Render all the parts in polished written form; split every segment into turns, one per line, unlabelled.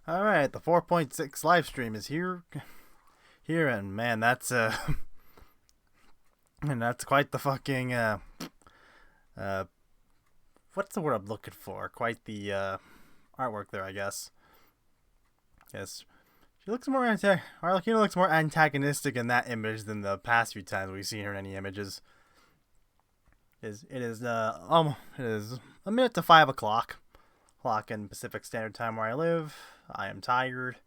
Alright, the 4.6 live stream is here. And man, that's and that's quite the fucking what's the word I'm looking for? Quite the artwork there, I guess. Yes. She looks more Arlecchino looks more antagonistic in that image than the past few times we've seen her in any images. It is a minute to 5 o'clock in Pacific Standard Time where I live. I am tired,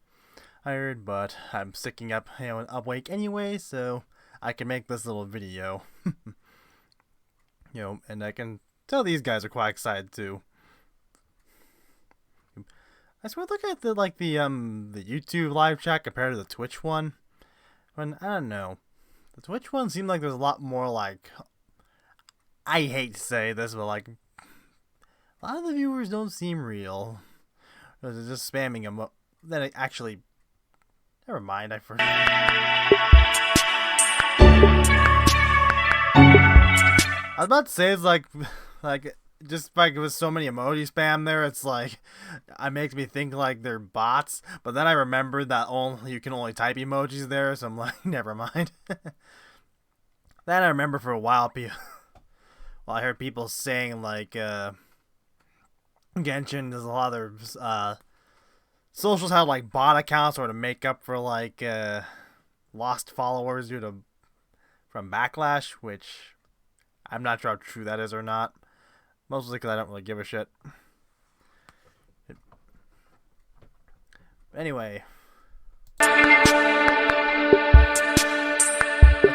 but I'm sticking up, awake anyway, so I can make this little video. And I can tell these guys are quite excited too. I swear, look at the YouTube live chat compared to the Twitch one. I don't know, the Twitch one seemed like there's a lot more like. I hate to say this, but like a lot of the viewers don't seem real. They're just spamming them up. Then it actually, never mind. I forgot. I was about to say it's like just like with so many emoji spam there, it's like it makes me think like they're bots. But then I remembered that you can only type emojis there, so I'm like, never mind. Then I remember for a while, I heard people saying like Genshin, there's a lot of socials have like bot accounts or to make up for like lost followers from backlash, which I'm not sure how true that is or not. Mostly because I don't really give a shit. Anyway, let's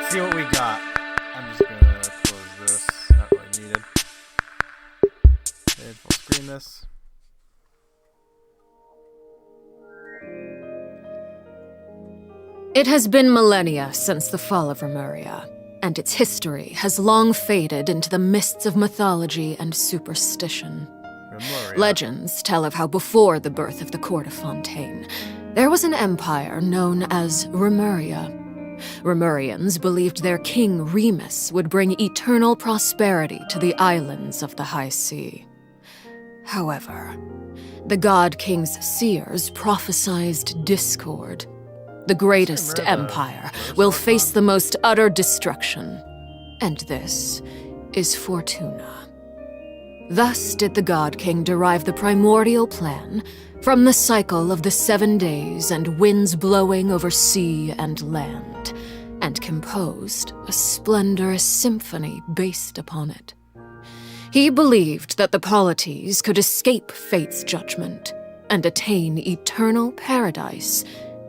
see what we got. I'm just gonna close this. Not really needed. Okay, full screen this.
It has been millennia since the fall of Remuria, and its history has long faded into the mists of mythology and superstition.
Remuria.
Legends tell of how before the birth of the Court of Fontaine, there was an empire known as Remuria. Remurians believed their king Remus would bring eternal prosperity to the islands of the High Sea. However, the God King's seers prophesied discord. The greatest empire will face the most utter destruction, and this is Fortuna. Thus did the God King derive the primordial plan from the cycle of the 7 days and winds blowing over sea and land, and composed a splendorous symphony based upon it. He believed that the polities could escape fate's judgment and attain eternal paradise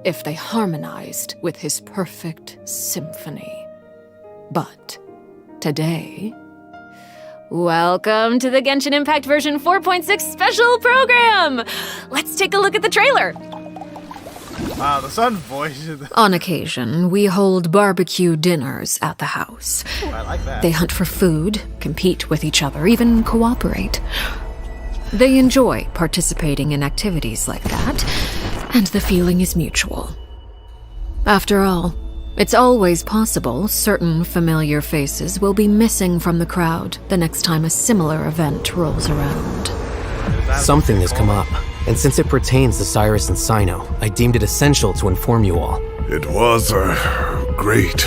if they harmonized with his perfect symphony. But today... Welcome to the Genshin Impact version 4.6 special program! Let's take a look at the trailer!
Wow, the sun's voice.
On occasion, we hold barbecue dinners at the house.
Ooh, I like that.
They hunt for food, compete with each other, even cooperate. They enjoy participating in activities like that, and the feeling is mutual. After all, it's always possible certain familiar faces will be missing from the crowd the next time a similar event rolls around.
Something has come up, and since it pertains to Cyrus and Sino, I deemed it essential to inform you all.
It was a great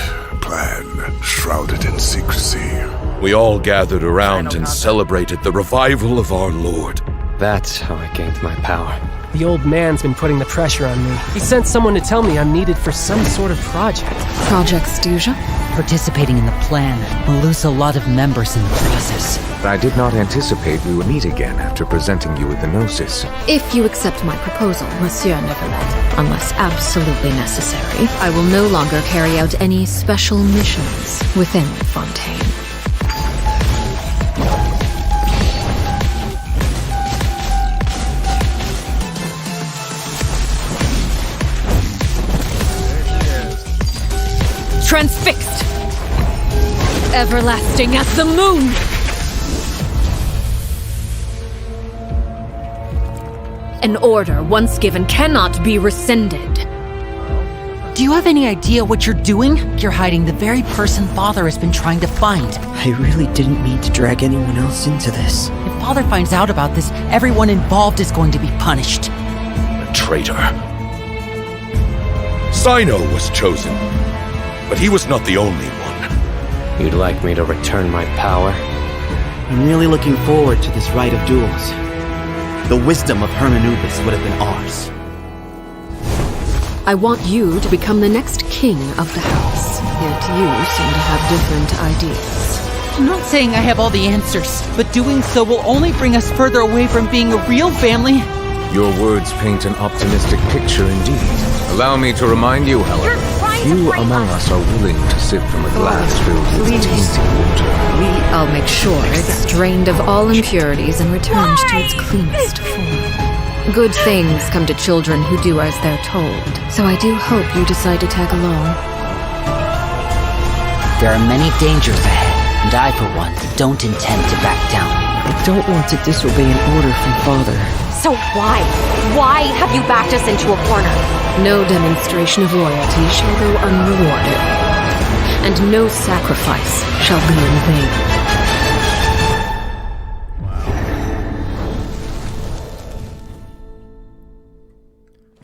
plan, shrouded in secrecy.
We all gathered around and celebrated the revival of our Lord.
That's how I gained my power.
The old man's been putting the pressure on me. He sent someone to tell me I'm needed for some sort of project.
Project Stuja?
Participating in the plan will lose a lot of members in the process.
I did not anticipate we would meet again after presenting you with the Gnosis.
If you accept my proposal, Monsieur Neverlet, unless absolutely necessary, I will no longer carry out any special missions within Fontaine. Transfixed! Everlasting as the moon! An order once given cannot be rescinded.
Do you have any idea what you're doing? You're hiding the very person Father has been trying to find.
I really didn't mean to drag anyone else into this.
If Father finds out about this, everyone involved is going to be punished.
traitor. Sino was chosen, but he was not the only one.
You'd like me to return my power?
I'm really looking forward to this rite of duels. The wisdom of Hermanubis would have been ours.
I want you to become the next king of the house. Yet you seem to have different ideas.
I'm not saying I have all the answers, but doing so will only bring us further away from being a real family.
Your words paint an optimistic picture indeed. Allow me to remind you, however, few among us are willing to sip from a glass filled with tainted water.
I'll make sure it's drained of all impurities and returned to its cleanest form. Good things come to children who do as they're told, so I do hope you decide to tag along.
There are many dangers ahead, and I, for one, don't intend to back down.
I don't want to disobey an order from Father.
So why? Why have you backed us into a corner?
No demonstration of loyalty shall go unrewarded, and no sacrifice shall be in vain.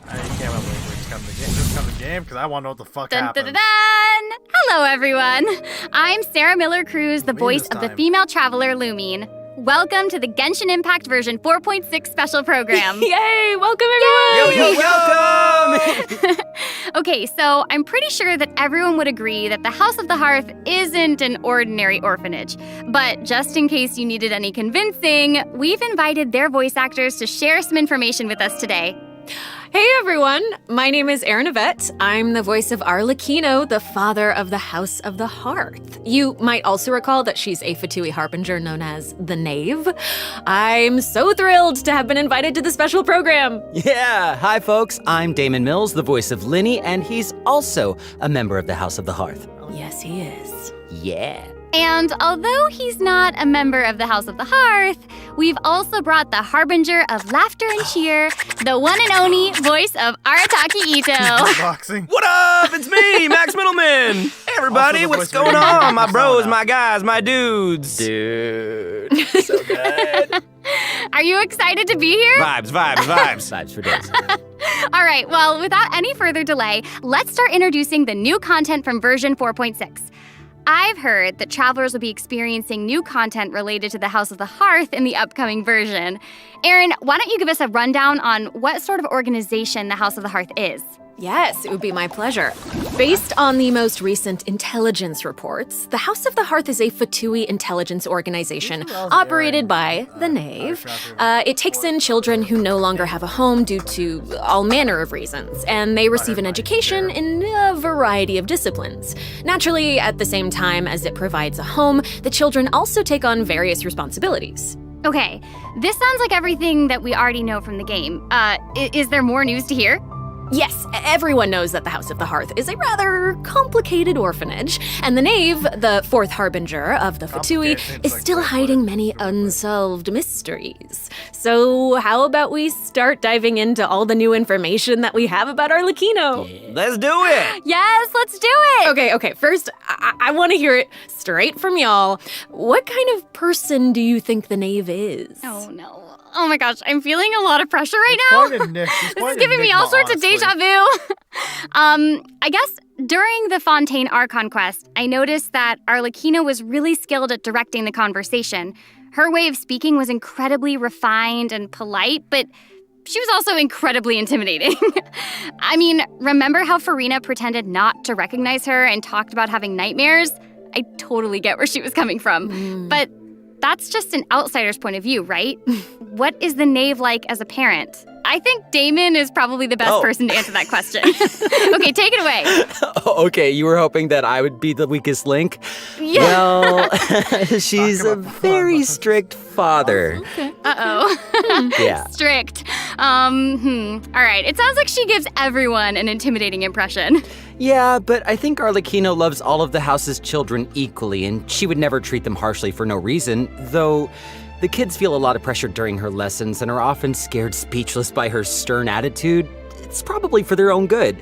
I can't believe we just come to the game because I want to know what the fuck
Dun,
happened.
dun, dun, dun. Hello, everyone. I'm Sarah Miller Cruz, the voice of the female traveler Lumine. Welcome to the Genshin Impact version 4.6 special program.
Yay! Welcome, everyone!
Yo, welcome!
Okay, so I'm pretty sure that everyone would agree that the House of the Hearth isn't an ordinary orphanage. But just in case you needed any convincing, we've invited their voice actors to share some information with us today.
Hey, everyone! My name is Erin Yvette. I'm the voice of Arlecchino, the father of the House of the Hearth. You might also recall that she's a Fatui harbinger known as the Knave. I'm so thrilled to have been invited to the special program.
Yeah, hi folks, I'm Damon Mills, the voice of Linny, and he's also a member of the House of the Hearth.
Yes, he is.
Yeah.
And although he's not a member of the House of the Hearth, we've also brought the harbinger of laughter and cheer, the one and only voice of Arataki Ito.
Boxing.
What up? It's me, Max Middleman. Hey, everybody,
Also the
what's
voice of
going
Ito.
on? My bros, my guys, my dudes.
Dude, so good.
Are you excited to be here?
Vibes.
Vibes for days.
All right, well, without any further delay, let's start introducing the new content from version 4.6. I've heard that travelers will be experiencing new content related to the House of the Hearth in the upcoming version. Erin, why don't you give us a rundown on what sort of organization the House of the Hearth is?
Yes, it would be my pleasure. Based on the most recent intelligence reports, the House of the Hearth is a Fatui intelligence organization operated by the Knave. It takes in children who no longer have a home due to all manner of reasons, and they receive an education in a variety of disciplines. Naturally, at the same time as it provides a home, the children also take on various responsibilities.
Okay, this sounds like everything that we already know from the game. Is there more news to hear?
Yes, everyone knows that the House of the Hearth is a rather complicated orphanage, and the Knave, the fourth harbinger of the Fatui, is still hiding many unsolved mysteries. So how about we start diving into all the new information that we have about Arlecchino?
Yeah. Let's do it.
Yes, let's do it!
Okay, first, I want to hear it straight from y'all. What kind of person do you think the Knave is?
Oh, no. Oh my gosh, I'm feeling a lot of pressure right now. This is giving me all sorts of deja vu. I guess during the Fontaine Archon quest, I noticed that Arlecchino was really skilled at directing the conversation. Her way of speaking was incredibly refined and polite, but she was also incredibly intimidating. I mean, remember how Farina pretended not to recognize her and talked about having nightmares? I totally get where she was coming from. But that's just an outsider's point of view, right? What is the Knave like as a parent? I think Damon is probably the best person to answer that question. Okay, take it away.
Okay, you were hoping that I would be the weakest link?
Yeah.
Well, she's a very strict father.
Okay.
Uh-oh.
Yeah.
Strict. All right, it sounds like she gives everyone an intimidating impression.
Yeah, but I think Arlecchino loves all of the house's children equally, and she would never treat them harshly for no reason, though the kids feel a lot of pressure during her lessons and are often scared speechless by her stern attitude. It's probably for their own good.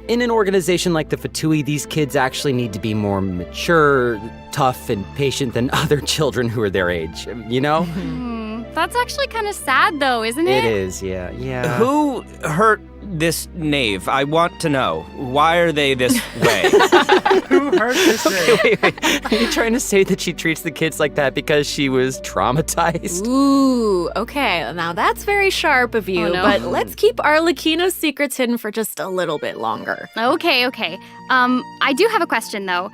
In an organization like the Fatui, these kids actually need to be more mature, tough, and patient than other children who are their age, you know?
That's actually kind of sad, though, isn't it?
It is, yeah.
Who hurt this knave? I want to know. Why are they this way?
Who hurt this knave?
Wait. Are you trying to say that she treats the kids like that because she was traumatized?
Ooh, okay. Now that's very sharp of you, but let's keep Arlecchino's secrets hidden for just a little bit longer.
Okay. I do have a question, though.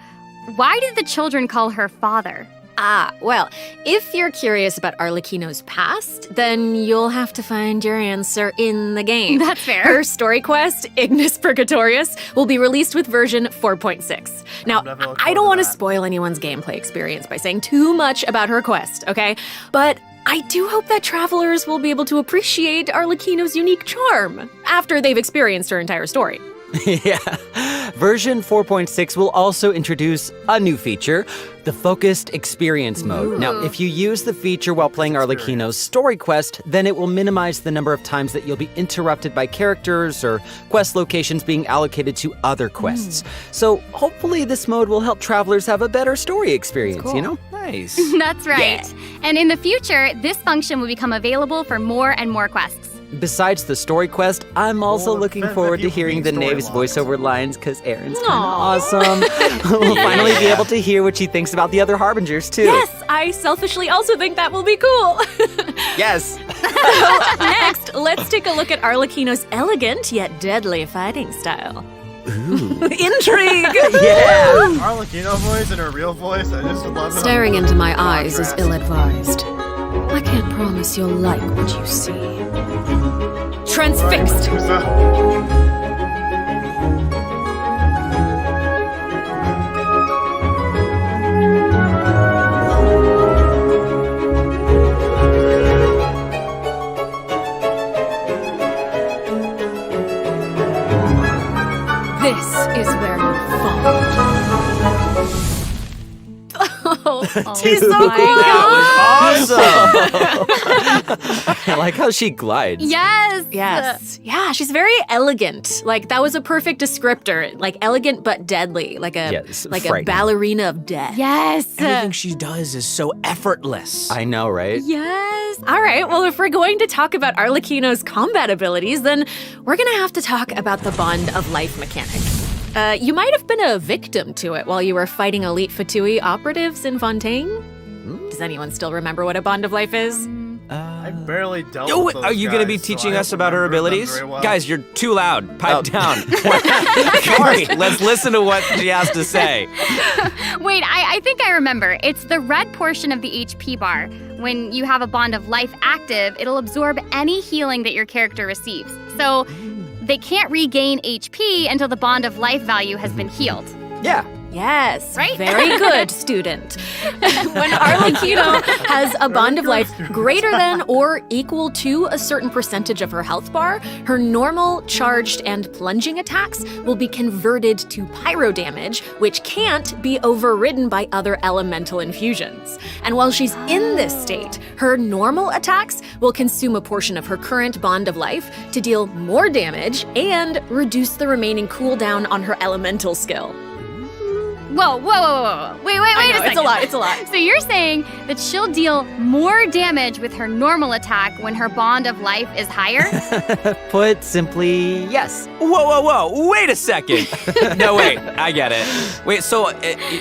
Why did the children call her father?
Well, if you're curious about Arlecchino's past, then you'll have to find your answer in the game.
That's fair.
Her story quest, Ignis Purgatorius, will be released with version 4.6. Now, I don't want to spoil anyone's gameplay experience by saying too much about her quest, okay? But I do hope that travelers will be able to appreciate Arlecchino's unique charm after they've experienced her entire story.
Yeah. Version 4.6 will also introduce a new feature, the Focused Experience Mode. Now, if you use the feature while playing Arlecchino's story quest, then it will minimize the number of times that you'll be interrupted by characters or quest locations being allocated to other quests. So hopefully this mode will help travelers have a better story experience, you know?
Nice.
That's right. Yeah. And in the future, this function will become available for more and more quests.
Besides the story quest, I'm also looking forward to hearing the Knave's voiceover lines because Erin's kind of awesome. We'll finally be able to hear what she thinks about the other Harbingers, too.
Yes, I selfishly also think that will be cool.
Yes.
Next, let's take a look at Arlecchino's elegant yet deadly fighting style.
Ooh.
Intrigue!
Yeah!
Arlecchino voice and her real voice, I just love it.
Staring into my eyes is ill-advised. I can't promise you'll like what you see.
Transfixed!
This is where you fall.
She's so cool!
That was awesome! I like how she glides.
Yes.
Yeah, she's very elegant. Like, that was a perfect descriptor. Like, elegant but deadly. Like a ballerina of death.
Yes.
Everything she does is so effortless.
I know, right?
Yes. All right, well, if we're going to talk about Arlecchino's combat abilities, then we're gonna have to talk about the Bond of Life mechanic. You might have been a victim to it while you were fighting elite Fatui operatives in Fontaine. Does anyone still remember what a Bond of Life is?
I barely dealt with those
Are you going to be
guys,
teaching
so
us about her abilities?
well.
Guys, you're too loud. Pipe down. Sorry, let's listen to what she has to say.
Wait, I think I remember. It's the red portion of the HP bar. When you have a Bond of Life active, it'll absorb any healing that your character receives. So they can't regain HP until the Bond of Life value has been healed.
Yeah.
Yes,
right?
Very good, student. When Arlecchino has a Bond of Life greater than or equal to a certain percentage of her health bar, her normal, charged, and plunging attacks will be converted to pyro damage, which can't be overridden by other elemental infusions. And while she's in this state, her normal attacks will consume a portion of her current Bond of Life to deal more damage and reduce the remaining cooldown on her elemental skill.
Whoa. Wait a second.
It's a lot.
So you're saying that she'll deal more damage with her normal attack when her Bond of Life is higher?
Put simply, yes.
Whoa. Wait a second. No, wait. I get it. Wait, so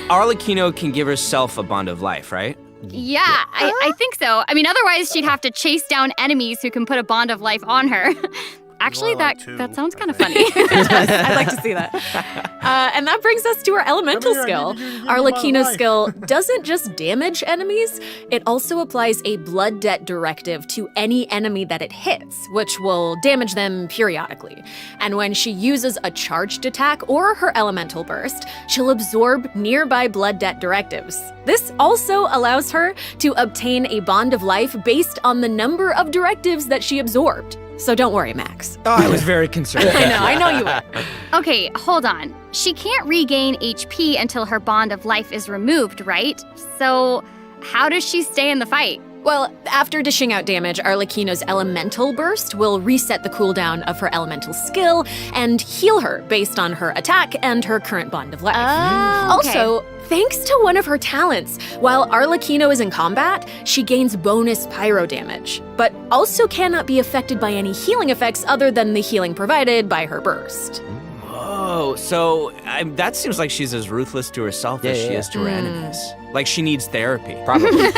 Arlecchino can give herself a Bond of Life, right?
Yeah, I think so. I mean, otherwise she'd have to chase down enemies who can put a Bond of Life on her. Actually, that sounds kind of funny.
I'd like to see that. And that brings us to our elemental skill. Arlecchino's skill doesn't just damage enemies, it also applies a blood debt directive to any enemy that it hits, which will damage them periodically. And when she uses a charged attack or her elemental burst, she'll absorb nearby blood debt directives. This also allows her to obtain a Bond of Life based on the number of directives that she absorbed. So don't worry, Max.
Oh, I was very concerned.
I know you were.
Okay, hold on. She can't regain HP until her Bond of Life is removed, right? So how does she stay in the fight?
Well, after dishing out damage, Arlecchino's elemental burst will reset the cooldown of her elemental skill and heal her based on her attack and her current bond of life.
Oh, okay.
Also, thanks to one of her talents, while Arlecchino is in combat, she gains bonus pyro damage, but also cannot be affected by any healing effects other than the healing provided by her burst.
Oh, so that seems like she's as ruthless to herself as she is to her enemies. Like she needs therapy.
Probably.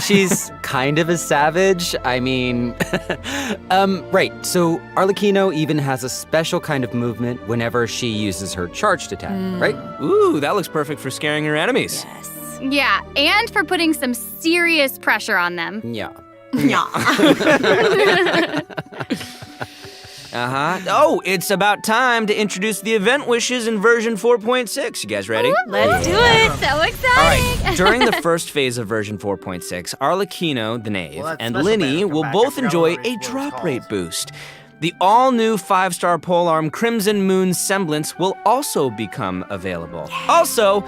She's kind of a savage. I mean, right. So Arlecchino even has a special kind of movement whenever she uses her charged attack, right?
Ooh, that looks perfect for scaring her enemies.
Yes.
Yeah, and for putting some serious pressure on them.
Yeah.
Oh, it's about time to introduce the event wishes in version 4.6. You guys ready?
Let's do it. So exciting.
All right. During the first phase of version 4.6, Arlecchino, the Knave, and
special
Linny
banner
will
back.
both
I forgot
enjoy
what it
a
was
drop
called.
rate boost. The all-new 5-star polearm Crimson Moon Semblance will also become available. Also,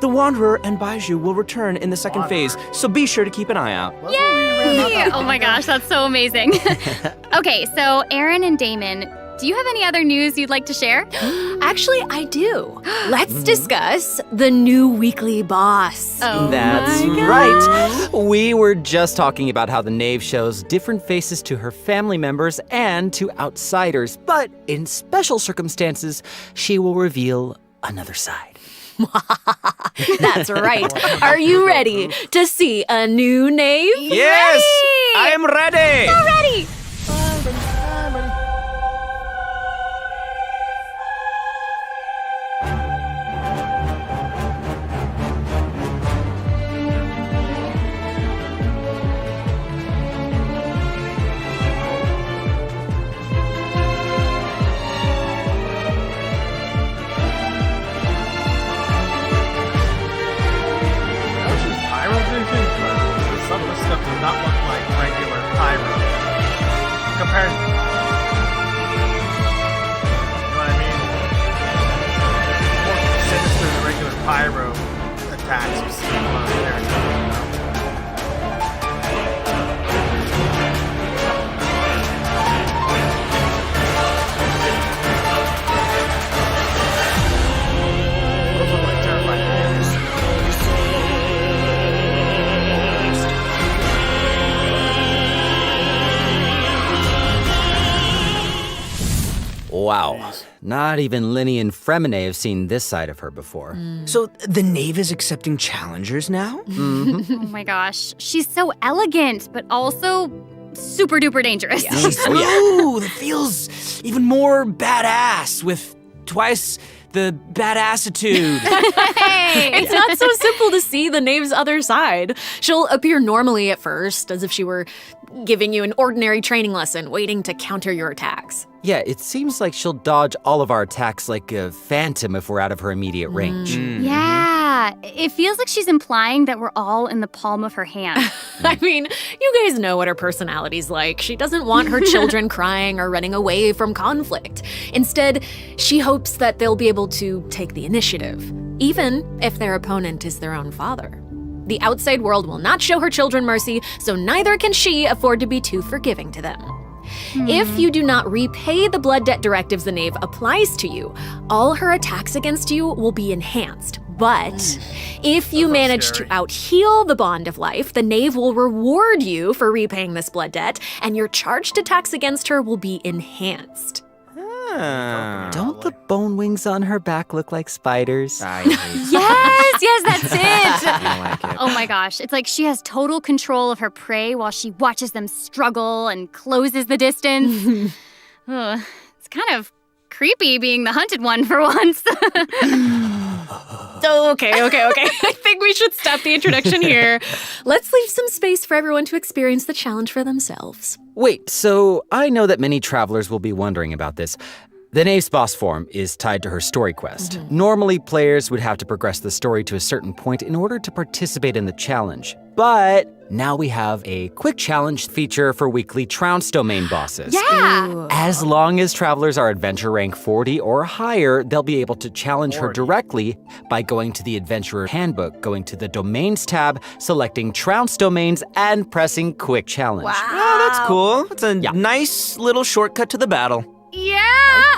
the Wanderer and Baiju will return in the second phase, so be sure to keep an eye out.
Yay! Oh my gosh, that's so amazing. Okay, so Aaron and Damon, do you have any other news you'd like to share?
Actually, I do. Let's discuss the new weekly boss.
Oh,
That's
my
right. We were just talking about how the Knave shows different faces to her family members and to outsiders, but in special circumstances, she will reveal another side.
That's right. Are you ready to see a new Knave?
Yes! I am ready!
So ready!
Pyro vision, but some of the stuff does not look like regular pyro. Compared, you know what I mean? More sinister than regular pyro attacks you see in a lot of characters. Those look like terrifying things.
Wow. Not even Linny and Fremine have seen this side of her before.
So the Knave is accepting challengers now?
Oh my gosh, she's so elegant, but also super duper dangerous.
Ooh, that feels even more badass with twice the badassitude.
Hey!
It's not so simple to see the Knave's other side. She'll appear normally at first, as if she were giving you an ordinary training lesson, waiting to counter your attacks.
Yeah, it seems like she'll dodge all of our attacks like a phantom if we're out of her immediate range.
Yeah, it feels like she's implying that we're all in the palm of her hand.
I mean, you guys know what her personality's like. She doesn't want her children crying or running away from conflict. Instead, she hopes that they'll be able to take the initiative, even if their opponent is their own father. The outside world will not show her children mercy, so neither can she afford to be too forgiving to them. If you do not repay the blood debt directives the Knave applies to you, all her attacks against you will be enhanced. But if you manage to out-heal the Bond of Life, the Knave will reward you for repaying this blood debt, and your charged attacks against her will be enhanced.
Don't the bone wings on her back look like spiders?
Yes, that's it.
I like it.
Oh my gosh, it's like she has total control of her prey while she watches them struggle and closes the distance. Ugh, it's kind of creepy being the hunted one for once.
Okay. I think we should stop the introduction here. Let's leave some space for everyone to experience the challenge for themselves.
Wait, so I know that many travelers will be wondering about this. The Knave's boss form is tied to her story quest. Normally, players would have to progress the story to a certain point in order to participate in the challenge. But now we have a quick challenge feature for weekly Trounce domain bosses.
Yeah!
Ooh.
As long as travelers are adventure rank 40 or higher, they'll be able to challenge her directly by going to the Adventurer Handbook, going to the Domains tab, selecting Trounce domains, and pressing Quick Challenge.
Wow.
Oh, that's cool. It's a nice little shortcut to the battle.
Yeah!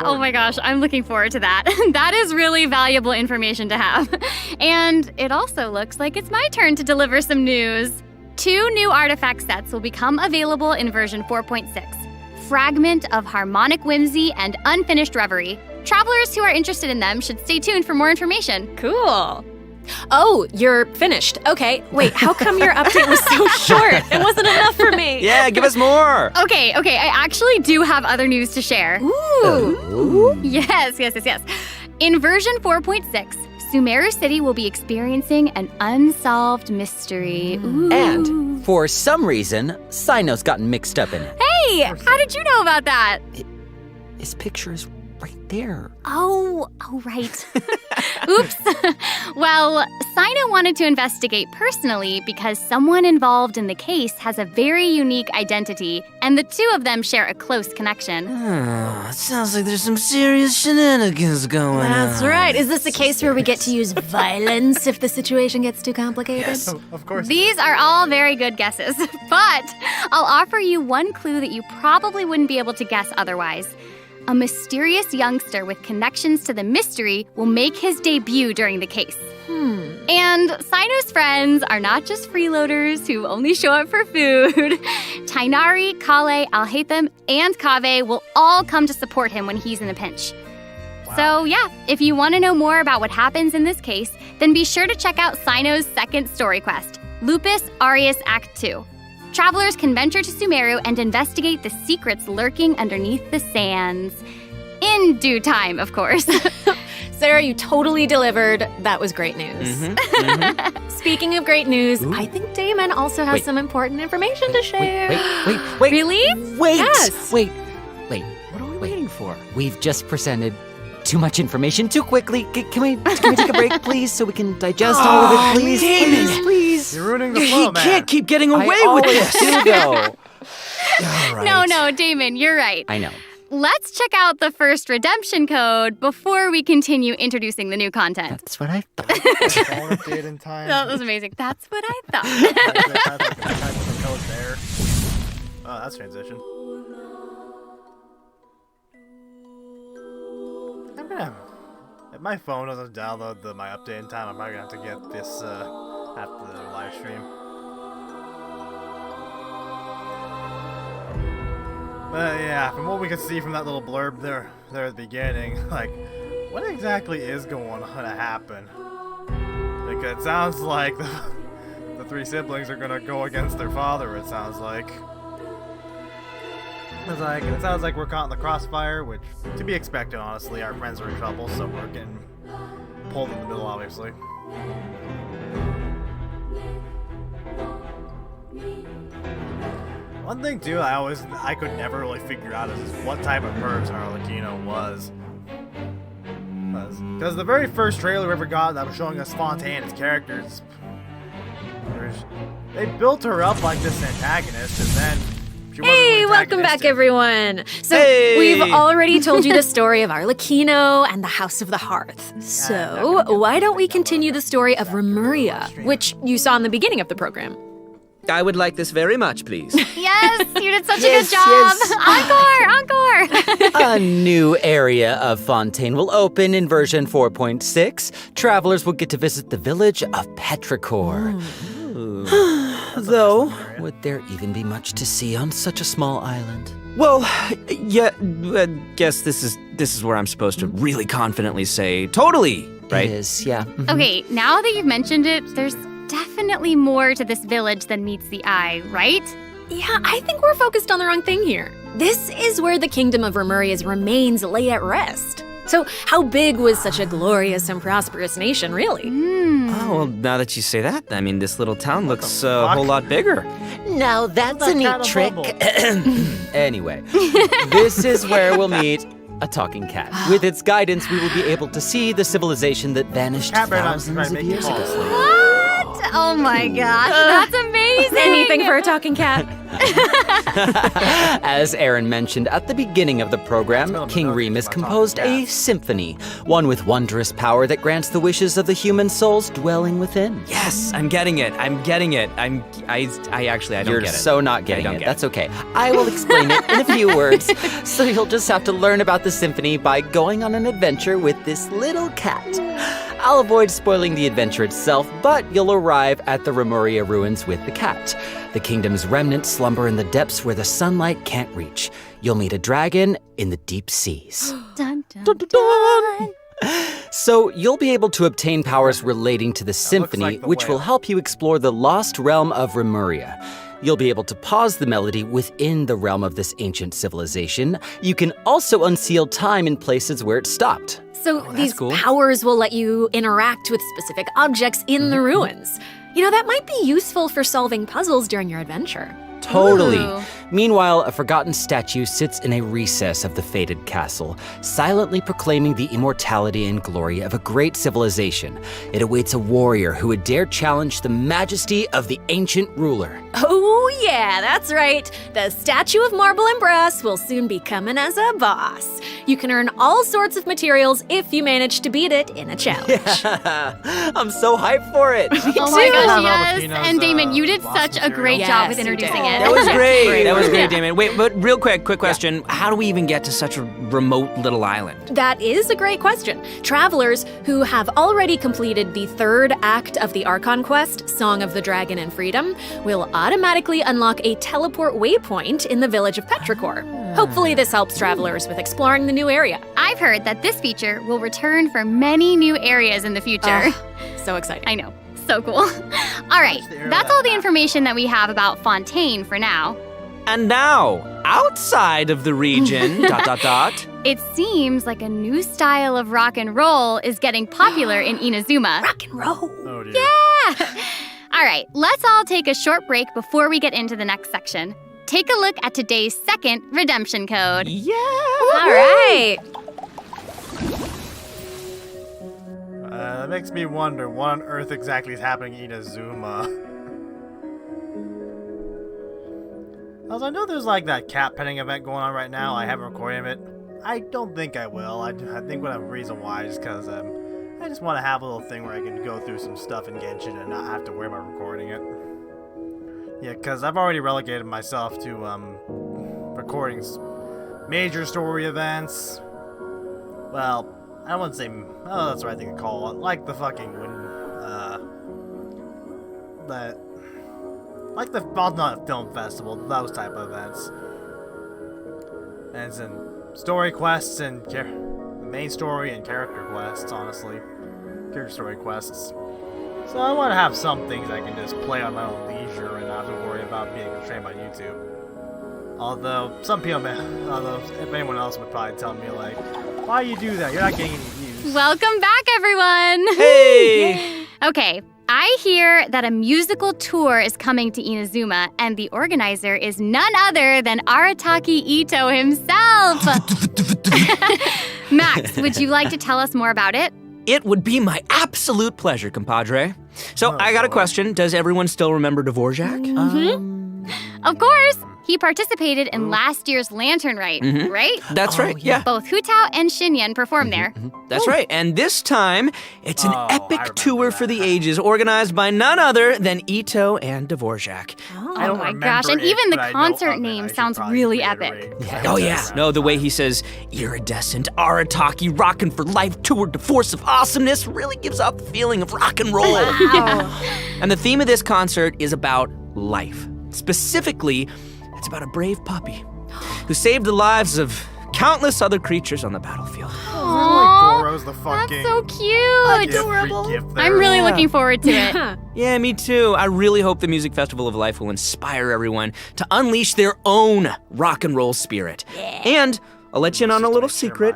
Oh my gosh, I'm looking forward to that. That is really valuable information to have. And it also looks like it's my turn to deliver some news. 2 new artifact sets will become available in version 4.6. Fragment of Harmonic Whimsy and Unfinished Reverie. Travelers who are interested in them should stay tuned for more information.
Cool. Oh, you're finished. Okay, wait, how come your update was so short? It wasn't enough for me.
Yeah, give us more.
Okay, I actually do have other news to share.
Ooh.
Yes. In version 4.6, Sumeru City will be experiencing an unsolved mystery. Ooh.
And for some reason, Sino's gotten mixed up in it.
Hey, how did you know about that?
His picture is right there.
Oh, right. Oops. Well, Sino wanted to investigate personally because someone involved in the case has a very unique identity, and the two of them share a close connection.
Oh, it sounds like there's some serious shenanigans going on.
That's right. Is this a case where we get to use violence if the situation gets too complicated?
Yes, of course.
These are all very good guesses, but I'll offer you one clue that you probably wouldn't be able to guess otherwise. A mysterious youngster with connections to the mystery will make his debut during the case. And Sino's friends are not just freeloaders who only show up for food. Tainari, Kale, Alhaitham, and Kaveh will all come to support him when he's in a pinch. Wow. So yeah, if you want to know more about what happens in this case, then be sure to check out Sino's second story quest, Lupus Aureus Act 2. Travelers can venture to Sumeru and investigate the secrets lurking underneath the sands. In due time, of course.
Sarah, you totally delivered. That was great news. Speaking of great news, I think Damon also has some important information to share.
Wait.
Really?
Wait.
Yes.
Wait.
What are we waiting for?
We've just presented too much information too quickly. Can we take a break, please, so we can digest all of it, please?
Damon!
Please.
You're ruining the flow,
He
man.
can't keep getting away
I
with
always
this.
do, though.
All right.
No, Damon, you're right.
I know.
Let's check out the first redemption code before we continue introducing the new content.
That's what I thought.
Phone update in time.
That was amazing. That's what I thought.
That's the code there. Oh, that's transition. I'm gonna. If my phone doesn't download my update in time, I'm probably gonna have to get this after the live stream. But yeah, from what we could see from that little blurb there at the beginning, like, what exactly is going to happen? Because it sounds like the 3 siblings are gonna go against their father. It sounds like. It sounds like we're caught in the crossfire, which to be expected. Honestly, our friends are in trouble, so we're getting pulled in the middle, obviously. One thing too, I could never really figure out is what type of person Arlecchino was. Because the very first trailer we ever got that was showing us Fontaine and its characters, they built her up like this antagonist, and then she wasn't really
Hey, welcome back,
antagonistic.
everyone. So we've already told you the story of Arlecchino and the House of the Hearth. So why don't we continue the story of Remuria, which you saw in the beginning of the program?
I would like this very much, please.
Yes, you did such a good job. Encore.
A new area of Fontaine will open in version 4.6. Travelers will get to visit the village of Petrichor. Though, would there even be much to see on such a small island?
Well, yeah, I guess this is where I'm supposed to really confidently say totally, right?
It is, yeah.
Okay, now that you've mentioned it, there's definitely more to this village than meets the eye, right?
Yeah, I think we're focused on the wrong thing here. This is where the kingdom of Remuria's remains lay at rest. So how big was such a glorious and prosperous nation, really?
Oh, well, now that you say that, I mean, this little town looks a whole lot bigger.
Now, that's a neat trick. Anyway, this is where we'll meet a talking cat. With its guidance, we will be able to see the civilization that vanished thousands of years ago.
What? Oh my gosh, that's amazing!
Anything for a talking cat.
As Aaron mentioned at the beginning of the program, King Remus composed a symphony, one with wondrous power that grants the wishes of the human souls dwelling within.
Yes, I'm getting it. I don't
You're
get it.
so not getting it.
get
That's okay. I will explain it in a few words. So you'll just have to learn about the symphony by going on an adventure with this little cat. I'll avoid spoiling the adventure itself, but you'll arrive at the Remuria ruins with the cat. The kingdom's remnants slumber in the depths where the sunlight can't reach. You'll meet a dragon in the deep seas.
Dun, dun, dun, dun.
So you'll be able to obtain powers relating to the symphony, which will help you explore the lost realm of Remuria. You'll be able to pause the melody within the realm of this ancient civilization. You can also unseal time in places where it stopped.
So these powers will let you interact with specific objects in the ruins. You know, that might be useful for solving puzzles during your adventure.
Totally.
Ooh.
Meanwhile, a forgotten statue sits in a recess of the fated castle, silently proclaiming the immortality and glory of a great civilization. It awaits a warrior who would dare challenge the majesty of the ancient ruler.
Oh yeah, that's right. The statue of marble and brass will soon be coming as a boss. You can earn all sorts of materials if you manage to beat it in a challenge.
I'm so hyped for it.
Oh my gosh, yes. And Damon, you did such a great job with introducing it.
That was great. That was great, Damon. Wait, but real quick question. How do we even get to such a remote little island?
That is a great question. Travelers who have already completed the third act of the Archon quest, Song of the Dragon and Freedom, will automatically unlock a teleport waypoint in the village of Petrichor. Hopefully this helps travelers with exploring the new area.
I've heard that this feature will return for many new areas in the future.
So exciting.
I know. So cool. All right, that's all the information that we have about Fontaine for now.
And now, outside of the region, ...
It seems like a new style of rock and roll is getting popular in Inazuma.
Rock and roll.
Oh, dear.
Yeah! All right, let's all take a short break before we get into the next section. Take a look at today's second redemption code.
Yeah!
All right.
That makes me wonder what on earth exactly is happening in Inazuma. Also, I know there's like that cat petting event going on right now. I haven't recorded it. I don't think I will. I think one of the reason why is because I just want to have a little thing where I can go through some stuff in Genshin and not have to worry about recording it. Yeah, because I've already relegated myself to recording major story events. Well, I wouldn't say. Oh, that's the right thing to call it. Like the fucking well, not a film festival, those type of events. And it's in story quests and the main story and character quests, honestly. Character story quests. So I want to have some things I can just play on my own leisure and not have to worry about being constrained by YouTube. Although if anyone else would probably tell me like, why you do that? You're not getting any views.
Welcome back, everyone.
Hey!
Okay, I hear that a musical tour is coming to Inazuma, and the organizer is none other than Arataki Ito himself. Max, would you like to tell us more about it?
It would be my absolute pleasure, compadre. So, I got a question. Does everyone still remember Dvorak?
Of course. He participated in last year's Lantern Rite, right?
That's right, yeah.
Both Hu Tao and Xinyan performed there.
That's right. And this time, it's an epic tour for the ages organized by none other than Ito and Dvorak.
Oh my gosh, and even the concert name sounds really epic.
Oh yeah. No, the way he says, iridescent, Arataki, rockin' for life tour de force of awesomeness really gives off the feeling of rock and roll.
Wow.
And the theme of this concert is about life. Specifically, it's about a brave puppy who saved the lives of countless other creatures on the battlefield.
Goro's the fucking
That's so cute.
Adorable.
I'm really looking forward to it.
Yeah, me too. I really hope the Music Festival of Life will inspire everyone to unleash their own rock and roll spirit. And I'll let you in on a little secret.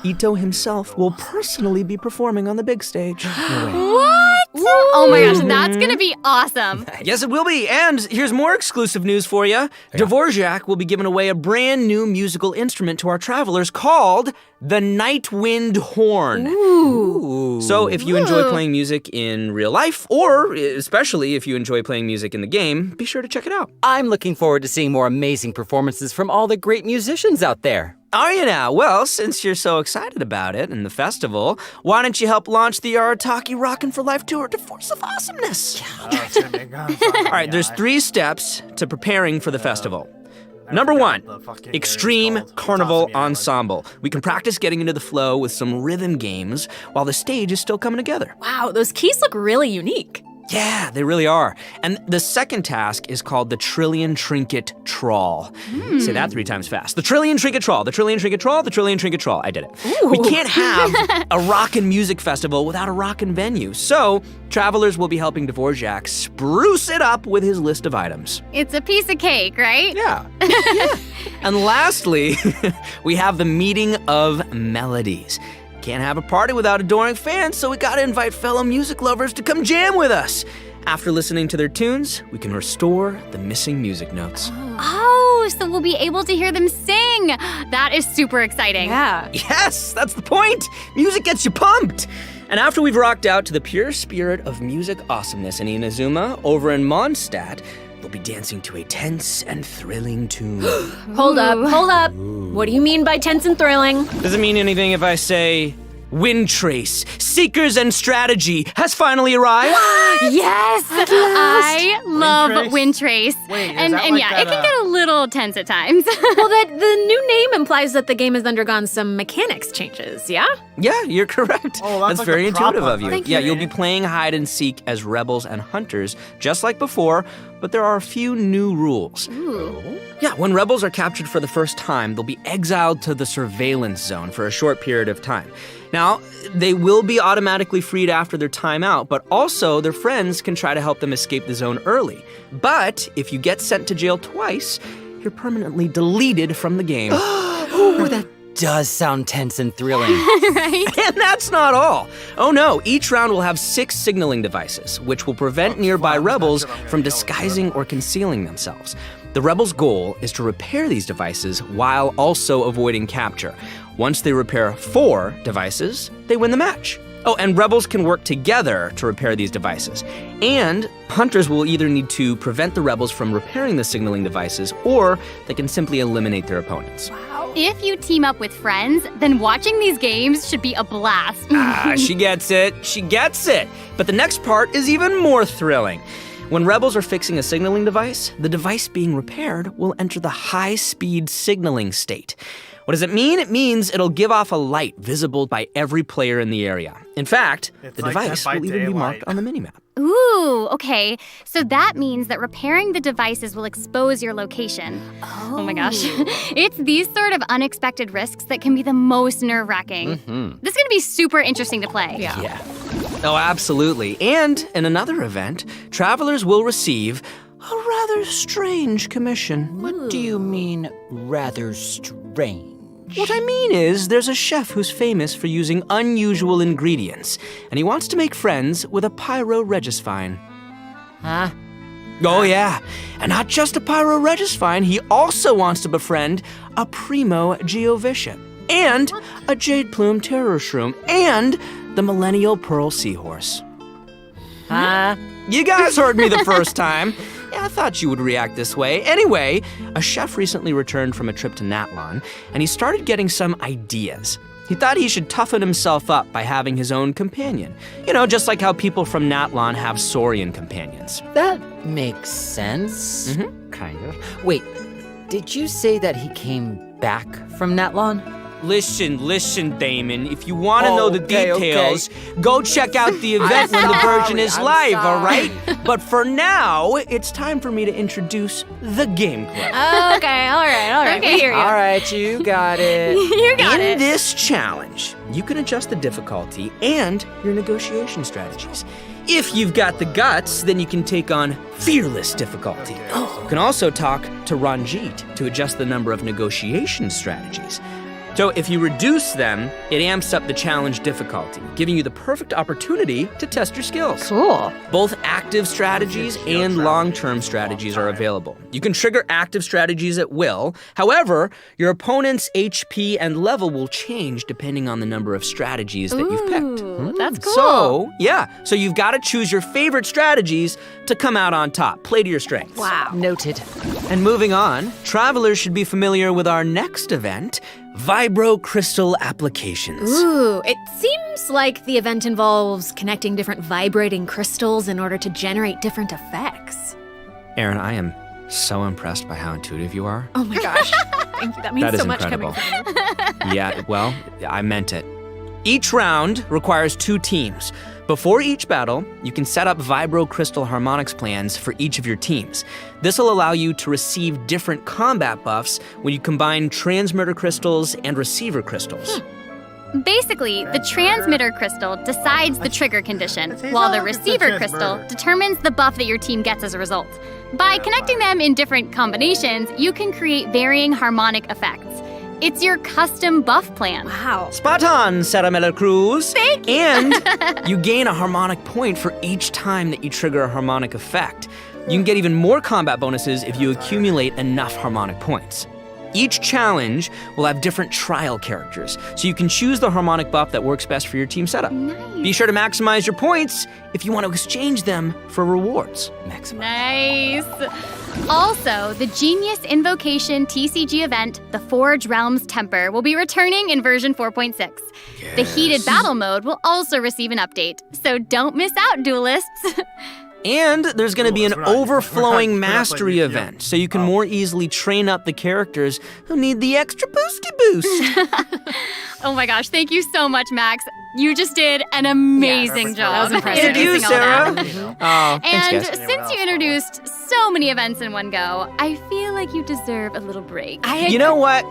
Ito himself will personally be performing on the big stage.
What? Oh my gosh, that's gonna be awesome.
Yes, it will be. And here's more exclusive news for you. Dvorak will be giving away a brand new musical instrument to our travelers called the Night Wind Horn.
Ooh.
So if you enjoy playing music in real life, or especially if you enjoy playing music in the game, be sure to check it out.
I'm looking forward to seeing more amazing performances from all the great musicians out there.
Are you now? Well, since you're so excited about it and the festival, why don't you help launch the Arataki Rockin' for Life Tour to Force of Awesomeness? All right, there's 3 steps to preparing for the festival. Number 1, Extreme Carnival Ensemble. We can practice getting into the flow with some rhythm games while the stage is still coming together.
Wow, those keys look really unique.
Yeah, they really are. And the second task is called the Trillion Trinket Trawl. Say that 3 times fast. The Trillion Trinket Trawl, the Trillion Trinket Trawl, the Trillion Trinket Trawl. I did it.
Ooh.
We can't have a rockin' music festival without a rockin' venue. So, travelers will be helping Dvorak spruce it up with his list of items.
It's a piece of cake, right?
Yeah. And lastly, we have the Meeting of Melodies. Can't have a party without adoring fans, so we gotta invite fellow music lovers to come jam with us. After listening to their tunes, we can restore the missing music notes.
Oh, so we'll be able to hear them sing. That is super exciting.
Yeah.
Yes, that's the point. Music gets you pumped. And after we've rocked out to the pure spirit of music awesomeness in Inazuma, over in Mondstadt, we'll be dancing to a tense and thrilling tune.
Hold up. What do you mean by tense and thrilling?
Does it mean anything if I say Wind Trace, Seekers and Strategy has finally arrived?
Yes! I love Wind Trace.
Wait, is
and
that
and
like
yeah,
that,
it can get a little tense at times.
Well, the new name implies that the game has undergone some mechanics changes, yeah?
Yeah, you're correct.
Oh,
that's
like
very
the prop
intuitive
up
of you.
thing.
Yeah, you'll be playing hide and seek as rebels and hunters, just like before, but there are a few new rules.
Ooh.
Yeah, when rebels are captured for the first time, they'll be exiled to the surveillance zone for a short period of time. Now, they will be automatically freed after their time out, but also their friends can try to help them escape the zone early. But if you get sent to jail twice, you're permanently deleted from the game.
Ooh, that does sound tense and thrilling.
Right?
And that's not all. Oh no, each round will have 6 signaling devices, which will prevent nearby rebels from disguising or concealing themselves. The rebels' goal is to repair these devices while also avoiding capture. Once they repair 4 devices, they win the match. Oh, and rebels can work together to repair these devices. And hunters will either need to prevent the rebels from repairing the signaling devices, or they can simply eliminate their opponents.
If you team up with friends, then watching these games should be a blast.
She gets it. She gets it. But the next part is even more thrilling. When rebels are fixing a signaling device, the device being repaired will enter the high-speed signaling state. What does it mean? It means it'll give off a light visible by every player in the area. In fact, the
like
device
Dead by
will even be
Daylight.
marked on the minimap.
Ooh, okay. So that means that repairing the devices will expose your location. Oh my gosh. It's these sort of unexpected risks that can be the most nerve-wracking. This is gonna be super interesting to play.
Yeah. Oh, absolutely. And in another event, travelers will receive a rather strange commission.
What do you mean, rather strange?
What I mean is, there's a chef who's famous for using unusual ingredients, and he wants to make friends with a pyro-regisvine.
Huh?
Oh yeah, and not just a pyro-regisvine, he also wants to befriend a primo geovishap, and a jade plume terror shroom, and the millennial pearl seahorse.
Huh?
You guys heard me the first time. Yeah, I thought you would react this way. Anyway, a chef recently returned from a trip to Natlon, and he started getting some ideas. He thought he should toughen himself up by having his own companion. You know, just like how people from Natlon have Saurian companions.
That makes sense. Kind of. Wait, did you say that he came back from Natlon?
Listen, Damon. If you want to know the details, go check out the event when the Virgin is live, all right? But for now, it's time for me to introduce the game club.
Okay, all right.
Okay.
We hear you.
All right, you got it.
You got it.
In this challenge, you can adjust the difficulty and your negotiation strategies. If you've got the guts, then you can take on fearless difficulty. You can also talk to Ranjit to adjust the number of negotiation strategies. So if you reduce them, it amps up the challenge difficulty, giving you the perfect opportunity to test your skills.
Cool.
Both active strategies and long-term strategies are available. You can trigger active strategies at will. However, your opponent's HP and level will change depending on the number of strategies that you've picked.
That's cool.
So you've got to choose your favorite strategies to come out on top. Play to your strengths.
Wow.
Noted.
And moving on, travelers should be familiar with our next event, Vibro Crystal Applications.
Ooh, it seems like the event involves connecting different vibrating crystals in order to generate different effects.
Aaron, I am so impressed by how intuitive you are.
Oh my gosh. Thank you. That means
That is
so much
incredible.
coming from you.
Yeah, well, I meant it. Each round requires 2 teams. Before each battle, you can set up Vibro Crystal Harmonics plans for each of your teams. This will allow you to receive different combat buffs when you combine transmitter crystals and receiver crystals.
Basically, the transmitter crystal decides the trigger condition, while the receiver crystal determines the buff that your team gets as a result. By connecting them in different combinations, you can create varying harmonic effects. It's your custom buff plan.
Wow.
Spot on, Sarah Miller Cruz.
Thank you.
And you gain a harmonic point for each time that you trigger a harmonic effect. You can get even more combat bonuses if you accumulate enough harmonic points. Each challenge will have different trial characters, so you can choose the harmonic buff that works best for your team setup.
Nice.
Be sure to maximize your points if you want to exchange them for rewards.
Nice. Also, the Genius Invocation TCG event, the Forge Realms Temper, will be returning in version 4.6. The Heated Battle mode will also receive an update, so don't miss out, duelists.
And there's going to be an overflowing mastery event, so you can more easily train up the characters who need the extra boosty boost.
Oh my gosh, thank you so much, Max. You just did an amazing job.
That was impressive.
Thank you,
introducing all
Sarah.
that.
Oh, thanks,
And
guys.
since you introduced so many events in one go, I feel like you deserve a little break.
You know what?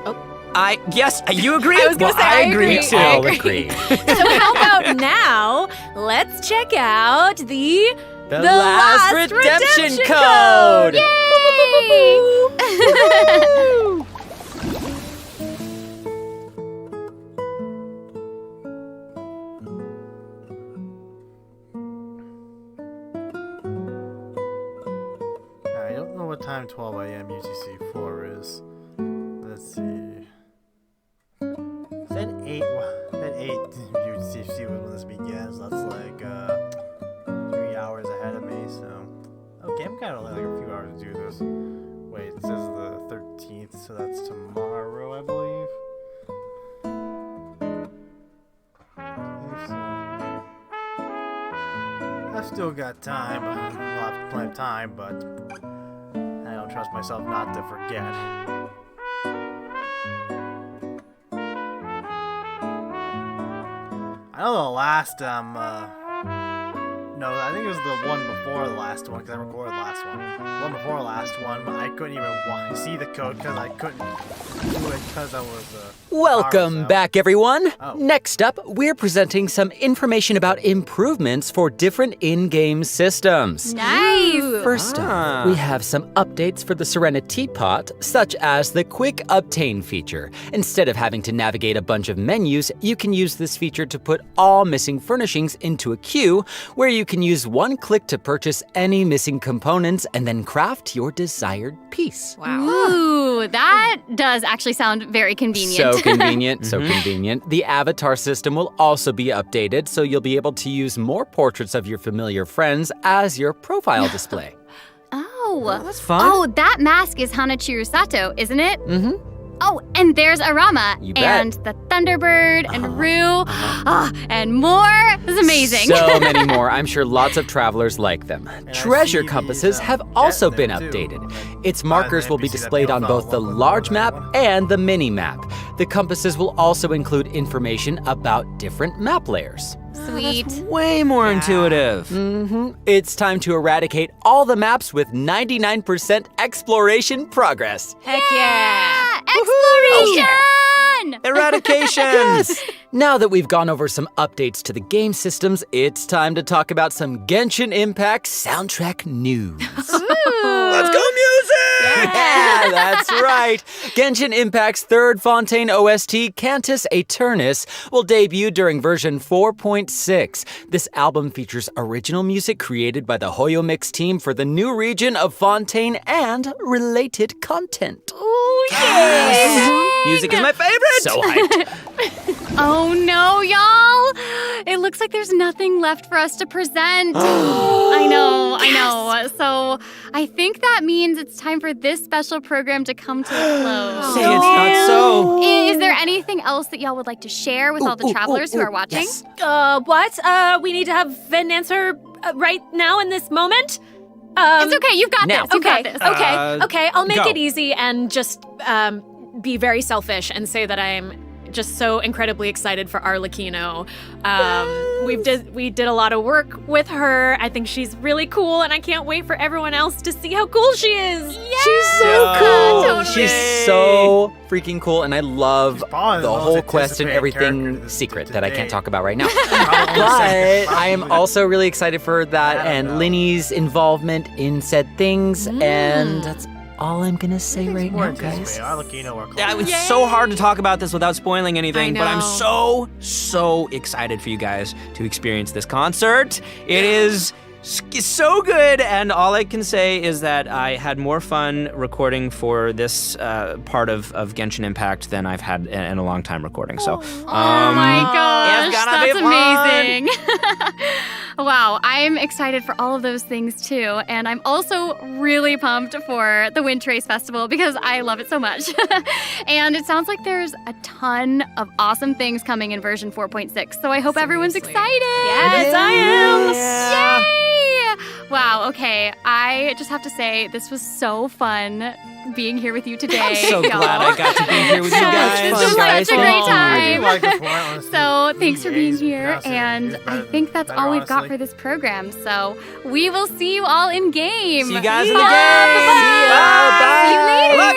Yes, you agree?
I was gonna say, I agree.
too.
I
I'll agree.
So how about now, let's check out the
last redemption code.
I don't know what time 12 a.m. UTC 4 is. Let's see. Said 8. Said 8 UTC was when this begins. That's like 3 hours ahead of me. So okay, I'm kind of like a few hours to do this. Wait, it says the 13th, so that's tomorrow, I believe. I've still got time. I'll have plenty of time, but I don't trust myself not to forget. I know the last, no, I think it was the one before the last one, because I recorded the last one. The one before the last one, but I couldn't even see the code because I couldn't do it because I was,
Welcome back, everyone.
Oh.
Next up, we're presenting some information about improvements for different in-game systems.
Nice.
First up, we have some updates for the Serenity Pot, such as the Quick Obtain feature. Instead of having to navigate a bunch of menus, you can use this feature to put all missing furnishings into a queue, where you can use one click to purchase any missing components and then craft your desired piece.
Wow. Ooh, that does actually sound very convenient.
So convenient, so convenient. The avatar system will also be updated, so you'll be able to use more portraits of your familiar friends as your profile display.
Oh,
that's fun.
Oh, that mask is Hanachiru Sato, isn't it?
Mm-hmm.
Oh, and there's Arama,
You bet.
and the Thunderbird, and Rue, and more. This is amazing.
So many more. I'm sure lots of travelers like them. Treasure compasses have also been updated. Its markers will be displayed on both the large map and the mini map. The compasses will also include information about different map layers.
Sweet.
Way more intuitive.
Mm-hmm. It's time to eradicate all the maps with 99% exploration progress.
Heck yeah!
Exploration!
Eradication!
Yes! Now that we've gone over some updates to the game systems, it's time to talk about some Genshin Impact soundtrack news.
Let's go music!
Yeah, that's right. Genshin Impact's third Fontaine OST, Cantus Aeternus, will debut during version 4.6. This album features original music created by the Hoyo Mix team for the new region of Fontaine and related content.
Ooh, yeah!
Music is my favorite!
So hyped.
Oh no, y'all! It looks like there's nothing left for us to present. I know. So I think that means it's time for this special program to come to a close.
Say it's not so.
Is there anything else that y'all would like to share with all the travelers who are watching?
Yes. What? We need to have an answer right now in this moment?
It's okay, you've got
now.
this. You've got this.
Okay, I'll make
go.
it easy and just be very selfish and say that I'm just so incredibly excited for Arlecchino. We did a lot of work with her. I think she's really cool, and I can't wait for everyone else to see how cool she is.
She's so cool.
Totally.
She's so freaking cool, and I love
probably
the
the most
whole quest and
anticipated character
everything
to
secret that I
date.
can't talk about right now.
Probably
But I am also really excited for that
I don't
and
know.
Linny's involvement in said things, and that's all I'm gonna say right now, guys.
Arlecchino or
Yeah, it's so hard to talk about this without spoiling anything,
I
but I'm
know.
so excited for you guys to experience this concert. It is so good, and all I can say is that I had more fun recording for this part of Genshin Impact than I've had in a long time recording. So,
Oh my gosh,
it's gonna be
that's
fun.
amazing. Wow, I'm excited for all of those things too. And I'm also really pumped for the Wind Trace Festival because I love it so much. And it sounds like there's a ton of awesome things coming in version 4.6. So I hope everyone's excited.
Yes, I am.
Yay! Wow, okay. I just have to say, this was so fun being here with you today.
I'm so
y'all.
glad I got to be here with you
So much
guys.
fun, This was
guys.
such a great
I do
time.
like this one, honestly.
So thanks for being
EA's
here,
pronouncing
and
is
I
better
think that's
better,
all we've got
honestly.
for this program. So we will see you all in game.
See you guys in the
Bye.
game.
Bye.
Bye.
See you later.
Love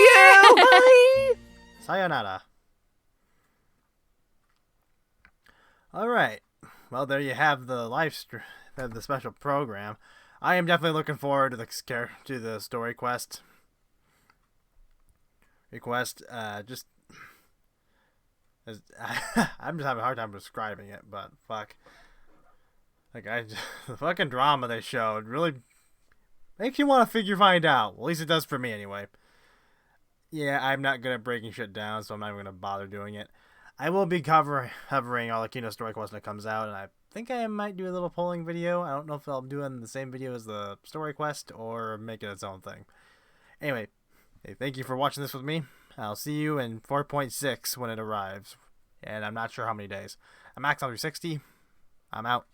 you.
Bye.
Sayonara. All right. Well, there you have the the special program. I am definitely looking forward to the story quest. Just I'm just having a hard time describing it, but fuck. The fucking drama they showed really makes you want to find out. Well, at least it does for me anyway. Yeah, I'm not good at breaking shit down, so I'm not even going to bother doing it. I will be covering Arlecchino's story quest when it comes out, and I think I might do a little polling video. I don't know if I'll do it in the same video as the story quest or make it its own thing. Anyway, hey, thank you for watching this with me. I'll see you in 4.6 when it arrives, and I'm not sure how many days. I'm max on 360. I'm out.